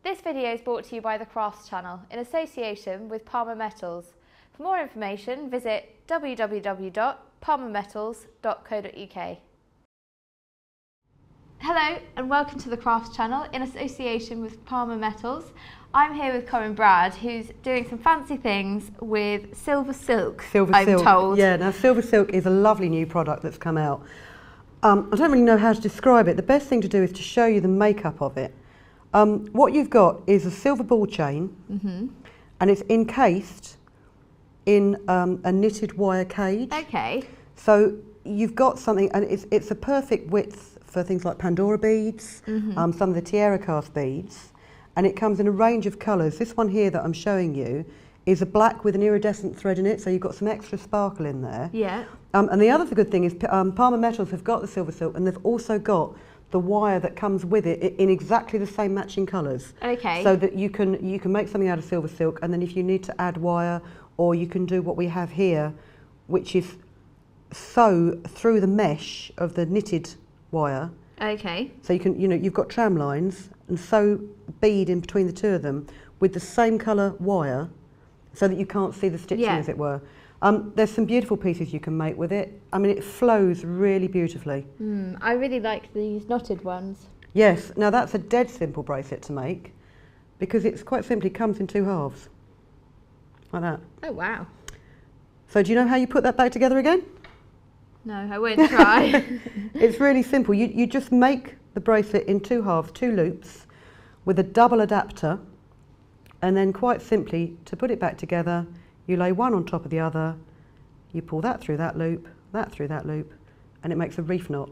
This video is brought to you by the Crafts channel in association with Palmer Metals. For more information, visit www.palmermetals.co.uk. Hello and welcome to the Crafts channel in association with Palmer Metals. I'm here with Corinne Bradd, who's doing some fancy things with Silversilk, I'm told. Yeah, now Silversilk is a lovely new product that's come out. I don't really know how to describe it. The best thing to do is to show you the makeup of it. What you've got is a silver ball chain, and it's encased in a knitted wire cage. Okay. So you've got something, and it's a perfect width for things like Pandora beads, some of the Tierracast beads, and it comes in a range of colours. This one here that I'm showing you is a black with an iridescent thread in it, so you've got some extra sparkle in there. Yeah. And the other good thing is Palmer Metals have got the Silversilk, and they've also got the wire that comes with it in exactly the same matching colours. Okay. So that you can make something out of Silversilk, and then if you need to add wire, or you can do what we have here, which is sew through the mesh of the knitted wire. Okay. So you can, you've got tram lines and sew bead in between the two of them with the same colour wire, so that you can't see the stitching, as it were. There's some beautiful pieces you can make with it. I mean, it flows really beautifully. I really like these knotted ones. Yes, now that's a dead simple bracelet to make, because it's quite simply comes in two halves, like that. Oh wow. So do you know how you put that back together again? No, I won't try. It's really simple. You just make the bracelet in two halves, two loops, with a double adapter, and then quite simply, to put it back together, you lay one on top of the other, you pull that through that loop, and it makes a reef knot.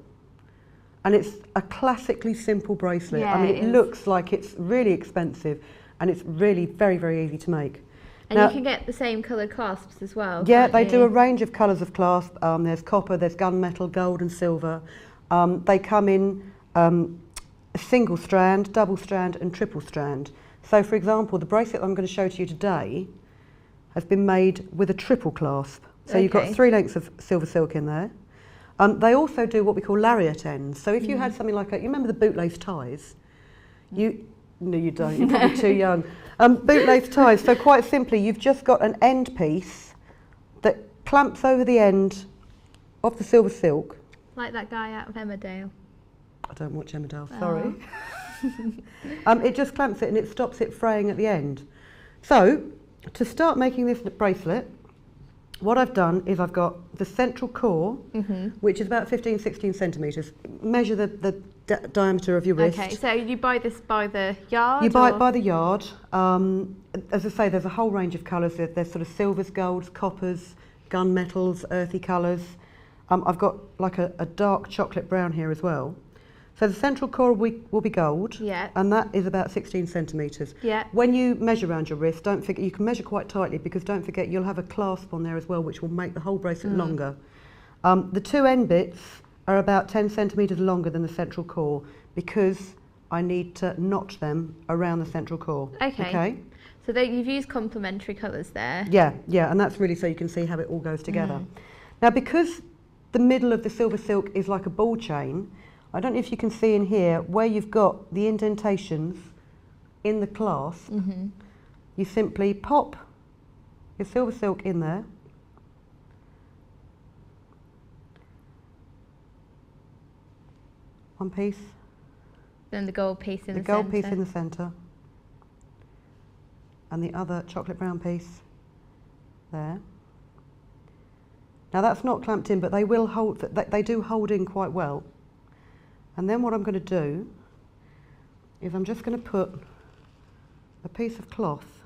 And it's a classically simple bracelet. Yeah, I mean, it is. looks like it's really expensive, and it's really very, very easy to make. And now, you can get the same coloured clasps as well. Yeah, can't they you? do a range of colours of clasp. There's copper, there's gunmetal, gold and silver. They come in a single strand, double strand and triple strand. So for example, the bracelet I'm going to show to you today has been made with a triple clasp. So you've got 3 lengths of Silversilk in there. They also do what we call lariat ends. So if you had something like you remember the bootlace ties? No, you don't, you're probably too young. Bootlace ties, so quite simply, you've just got an end piece that clamps over the end of the Silversilk. Like that guy out of Emmerdale. I don't watch Emmerdale, sorry. It just clamps it and it stops it fraying at the end. So, to start making this bracelet, what I've done is I've got the central core, which is about 15-16 centimetres. Measure the diameter of your wrist. Okay, so you buy this by the yard? You buy it by the yard. As I say, there's a whole range of colours. There's sort of silvers, golds, coppers, gunmetals, earthy colours. I've got like a dark chocolate brown here as well. So the central core will be gold, and that is about 16 centimetres. When you measure around your wrist, don't forget, you can measure quite tightly, because don't forget you'll have a clasp on there as well, which will make the whole bracelet longer. The 2 end bits are about 10 centimetres longer than the central core, because I need to notch them around the central core. Okay. So you've used complementary colours there. Yeah, and that's really so you can see how it all goes together. Now, because the middle of the Silversilk is like a ball chain, I don't know if you can see in here where you've got the indentations in the clasp. You simply pop your Silversilk in there, one piece, Then the gold piece in the centre. the gold piece in the centre, and the other chocolate brown piece there. Now that's not clamped in, but they will hold. They do hold in quite well. And then what I'm going to do is I'm just going to put a piece of cloth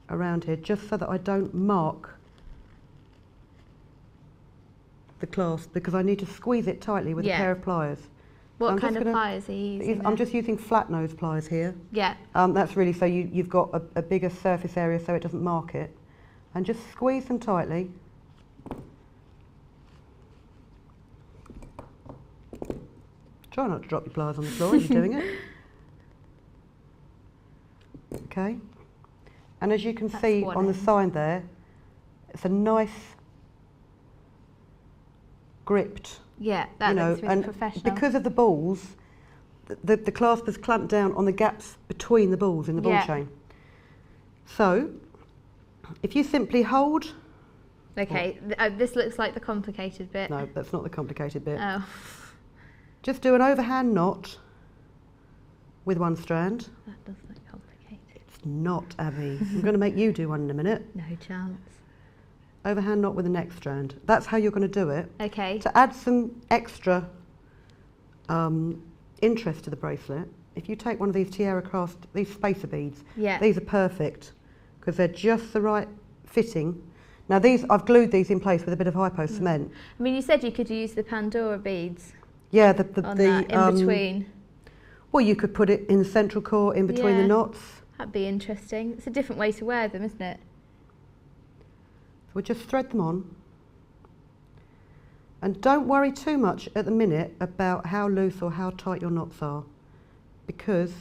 around here, just so that I don't mark the clasp, because I need to squeeze it tightly with a pair of pliers. What kind of pliers are you using? I'm just using flat nose pliers here. Yeah. That's really so you've got a bigger surface area so it doesn't mark it. And just squeeze them tightly. Try not to drop your pliers on the floor as you're doing it. Okay. And as you can see on the side there, it's a nice gripped. Yeah, that looks really professional. Because of the balls, the clasp is clamped down on the gaps between the balls in the ball chain. So if you simply hold... Okay, this looks like the complicated bit. No, that's not the complicated bit. Oh. Just do an overhand knot with one strand. That does look complicated. It's not, Abby. I'm going to make you do one in a minute. No chance. Overhand knot with the next strand. That's how you're going to do it. Okay. To add some extra interest to the bracelet, if you take one of these Tierracast, these spacer beads, these are perfect because they're just the right fitting. Now these, I've glued these in place with a bit of hypo cement. I mean, you said you could use the Pandora beads. Yeah, in between. Well, you could put it in the central core, in between the knots. That'd be interesting. It's a different way to wear them, isn't it? So we'll just thread them on. And don't worry too much at the minute about how loose or how tight your knots are, because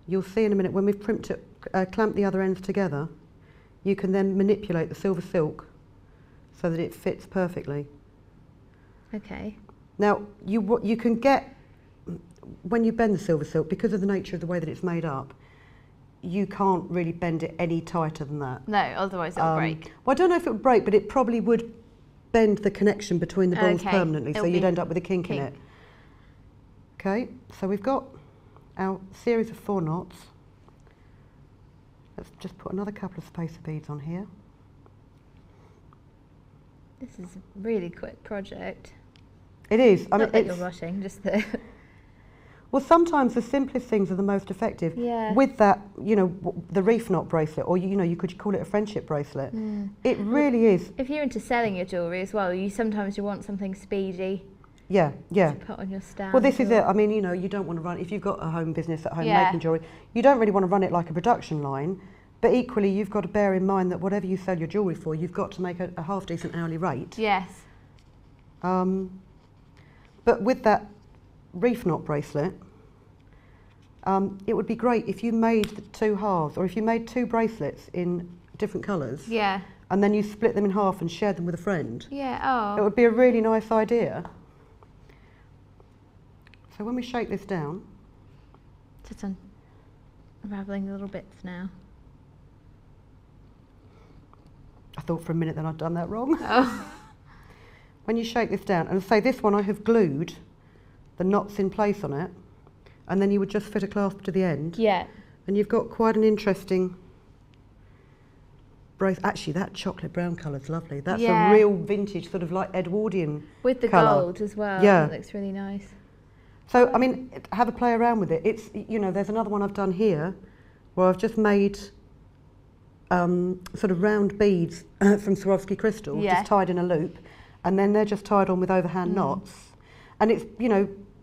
you'll see in a minute when we've clamped the other ends together, you can then manipulate the Silversilk so that it fits perfectly. Okay. Now, you can get, when you bend the Silversilk, because of the nature of the way that it's made up, you can't really bend it any tighter than that. No, otherwise it'll break. Well, I don't know if it would break, but it probably would bend the connection between the balls permanently, so you'd end up with a kink in it. Okay, so we've got our series of 4 knots. Let's just put another couple of spacer beads on here. This is a really quick project. It is. Not that you're rushing, just the... Well, sometimes the simplest things are the most effective. Yeah. With that, you know, the reef knot bracelet, or you could call it a friendship bracelet. It really is. If you're into selling your jewellery as well, sometimes you want something speedy. Yeah. To put on your stand. Well, this is it. I mean, you don't want to run, if you've got a home business at home making jewellery, you don't really want to run it like a production line, but equally you've got to bear in mind that whatever you sell your jewellery for, you've got to make a half decent hourly rate. Yes. But with that reef knot bracelet, it would be great if you made the 2 halves, or if you made 2 bracelets in different colours. Yeah. And then you split them in half and shared them with a friend. Yeah, oh. It would be a really nice idea. So when we shake this down... Just unravelling the little bits now. I thought for a minute that I'd done that wrong. Oh. When you shake this down, and say this one I have glued the knots in place on it, and then you would just fit a clasp to the end. Yeah. And you've got quite an interesting brace. Actually, that chocolate brown colour's lovely. That's a real vintage, sort of like Edwardian with the colour. gold as well. Yeah. It looks really nice. So, I mean, have a play around with it. It's, there's another one I've done here where I've just made sort of round beads from Swarovski crystal, just tied in a loop, and then they're just tied on with overhand knots. And it's,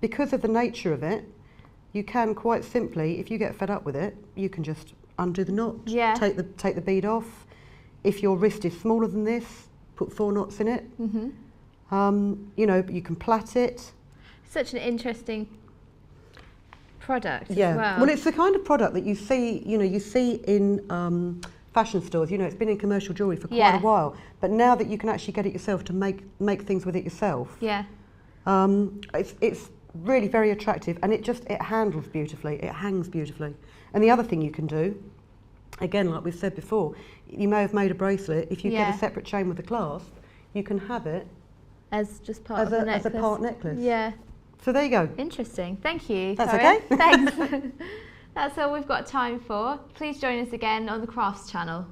because of the nature of it, you can quite simply, if you get fed up with it, you can just undo the knot, take the bead off. If your wrist is smaller than this, put 4 knots in it. You can plait it. Such an interesting product as well. well. Well, it's the kind of product that you see in fashion stores. It's been in commercial jewellery for quite a while, but now that you can actually get it yourself to make things with it yourself, it's really very attractive, and it handles beautifully, it hangs beautifully. And the other thing you can do, again, like we've said before, you may have made a bracelet. If you get a separate chain with the clasp, you can have it as just part of the necklace. As a part necklace. Yeah. So there you go. Interesting. Thank you. That's Corinne. okay. Thanks. That's all we've got time for. Please join us again on the Crafts channel.